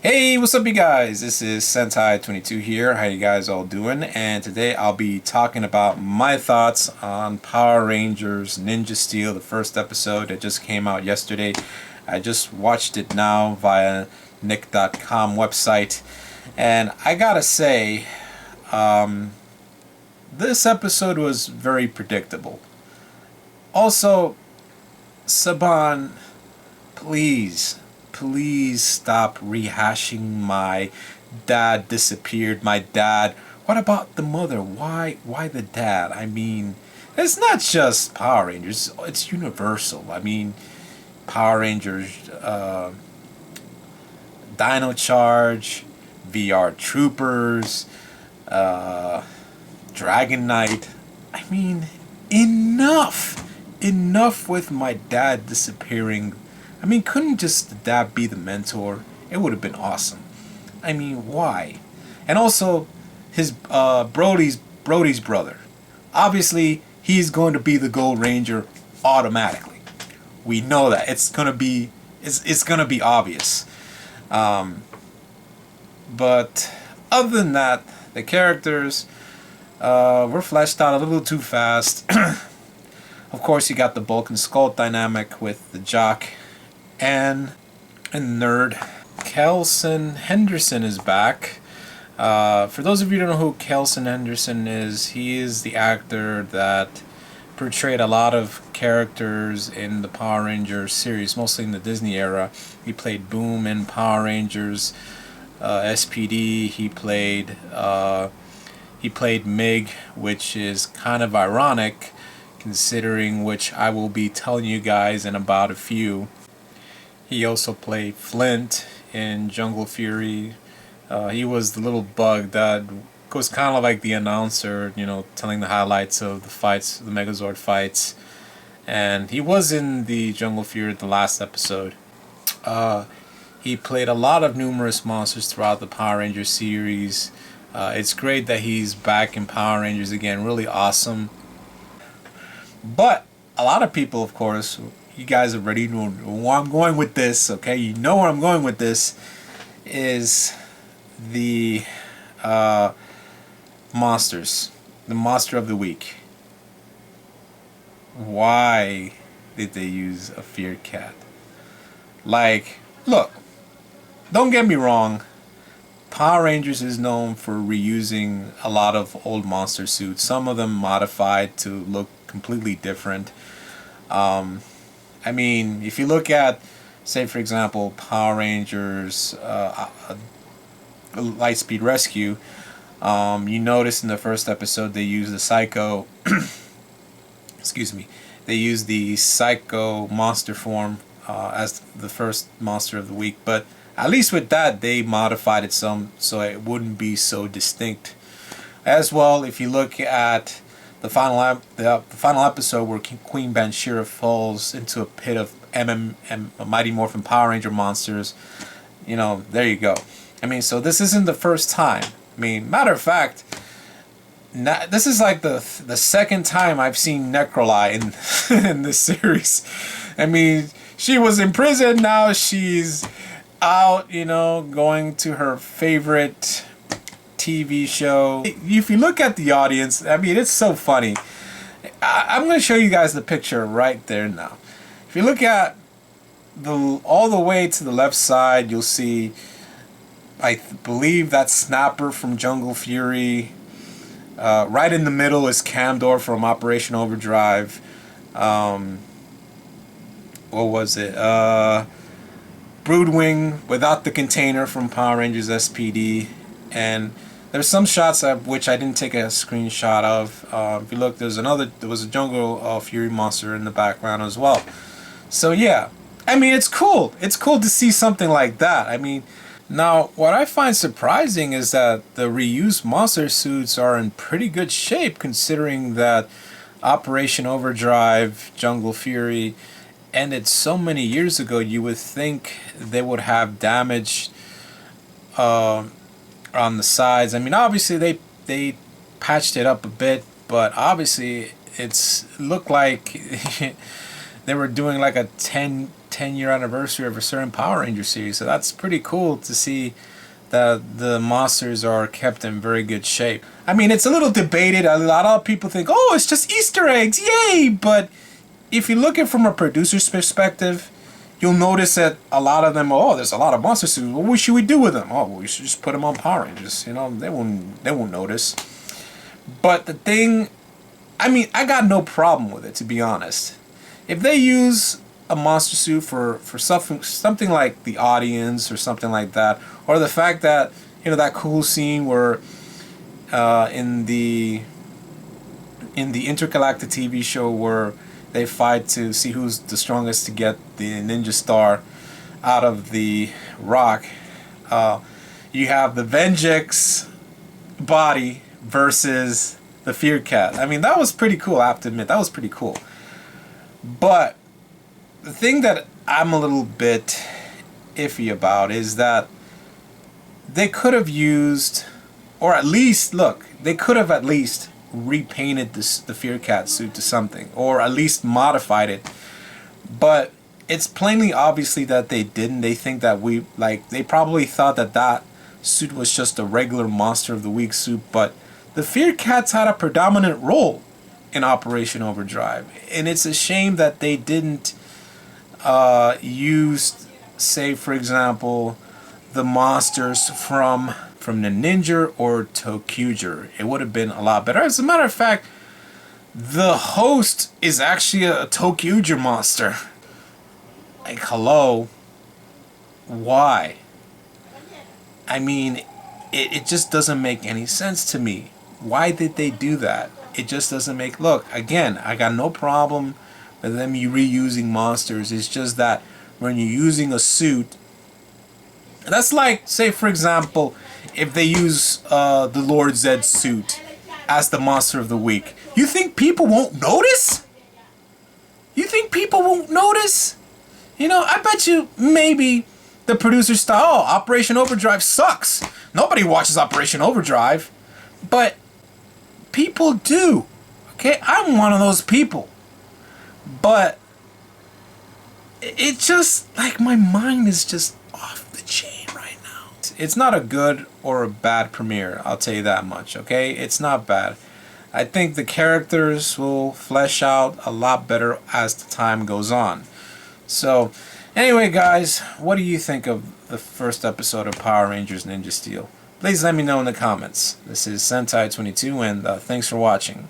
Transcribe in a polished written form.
Hey, what's up you guys? This is Sentai22 here. How you guys all doing? And today I'll be talking about my thoughts on Power Rangers Ninja Steel, the first episode that just came out yesterday. I just watched it now via Nick.com website. And I gotta say, this episode was very predictable. Also, Saban, please stop rehashing my dad disappeared, my dad. What about the mother? Why the dad? I mean, it's not just Power Rangers, it's universal. I mean, Power Rangers, Dino Charge, VR Troopers, Dragon Knight. I mean, enough with my dad disappearing. I mean, couldn't just the dad be the mentor? It would have been awesome. I mean, why? And also, his Brody's brother. Obviously, he's going to be the Gold Ranger automatically. We know that it's gonna be obvious. But other than that, the characters were fleshed out a little too fast. Of course, you got the Bulk and Skull dynamic with the jock and nerd. Kelson Henderson is back. For those of you who don't know who Kelson Henderson is, he is the actor that portrayed a lot of characters in the Power Rangers series, mostly in the Disney era. He played Boom in Power Rangers SPD. He played Mig, which is kind of ironic considering which I will be telling you guys in about a few. He also played Flint in Jungle Fury. He was the little bug that was kind of like the announcer, you know, telling the highlights of the fights, the Megazord fights. And he was in the Jungle Fury, the last episode. He played a lot of numerous monsters throughout the Power Rangers series. It's great that he's back in Power Rangers again, really awesome. But a lot of people, of course, you guys already know where I'm going with this, okay? You know where I'm going with this is the monsters, the monster of the week. Why did they use a feared cat? Like, look, don't get me wrong, Power Rangers is known for reusing a lot of old monster suits, some of them modified to look completely different. I mean, if you look at, say for example, Power Rangers Lightspeed Rescue, you notice in the first episode they use the Psycho excuse me, they use the Psycho monster form as the first monster of the week, but at least with that they modified it some so it wouldn't be so distinct. As well, if you look at the final episode where Queen Banshira falls into a pit of Mighty Morphin Power Ranger monsters, you know, there you go. I mean, so this isn't the first time. I mean, matter of fact, this is like the second time I've seen Necroli in this series. I mean, she was in prison, now she's out, you know, going to her favorite TV show. If you look at the audience, I mean, it's so funny. I'm going to show you guys the picture right there now. If you look at all the way to the left side, you'll see, I believe that's Snapper from Jungle Fury. Right in the middle is Camdor from Operation Overdrive. What was it? Broodwing without the container from Power Rangers SPD. And there's some shots of which I didn't take a screenshot of. If you look, there was a Jungle Fury monster in the background as well. So yeah, I mean, it's cool. It's cool to see something like that. I mean, now what I find surprising is that the reused monster suits are in pretty good shape, considering that Operation Overdrive, Jungle Fury ended so many years ago. You would think they would have damage on the sides. I mean, obviously they patched it up a bit, but obviously it looked like they were doing like a 10 10-year anniversary of a certain Power Ranger series. So that's pretty cool to see that the monsters are kept in very good shape. I mean, it's a little debated. A lot of people think, oh, it's just Easter eggs, yay! But if you look at it from a producer's perspective, you'll notice that a lot of them, oh, there's a lot of monster suits. Well, what should we do with them? Oh, well, we should just put them on Power Rangers. You know, they won't notice. But the thing, I mean, I got no problem with it, to be honest. If they use a monster suit for something like the audience or something like that, or the fact that, you know, that cool scene where in the Intergalactic TV show where they fight to see who's the strongest to get the ninja star out of the rock, you have the Venjix body versus the Fear Cat. I mean, that was pretty cool, I have to admit. That was pretty cool. But the thing that I'm a little bit iffy about is that they could have used, or at least, look, they could have at least repainted the Fear Cat suit to something, or at least modified it. But it's plainly obviously that they didn't. They think that they probably thought that that suit was just a regular Monster of the Week suit, but the Fear Cats had a predominant role in Operation Overdrive, and it's a shame that they didn't use, say for example, the monsters from the Ninja or Tokuger. It would have been a lot better. As a matter of fact, the host is actually a Tokuger monster. Like, hello, why? I mean, it just doesn't make any sense to me. Why did they do that? It just doesn't make... Look, again, I got no problem with them reusing monsters. It's just that when you're using a suit, that's like, say for example, if they use the Lord Zed suit as the Monster of the Week. You think people won't notice? You think people won't notice? You know, I bet you maybe the producers thought, oh, Operation Overdrive sucks. Nobody watches Operation Overdrive. But people do. Okay, I'm one of those people. But it just, like, my mind is just off the chain right now. It's not a good or a bad premiere, I'll tell you that much, okay? It's not bad. I think the characters will flesh out a lot better as the time goes on. So, anyway guys, what do you think of the first episode of Power Rangers Ninja Steel? Please let me know in the comments. This is Sentai22 and thanks for watching.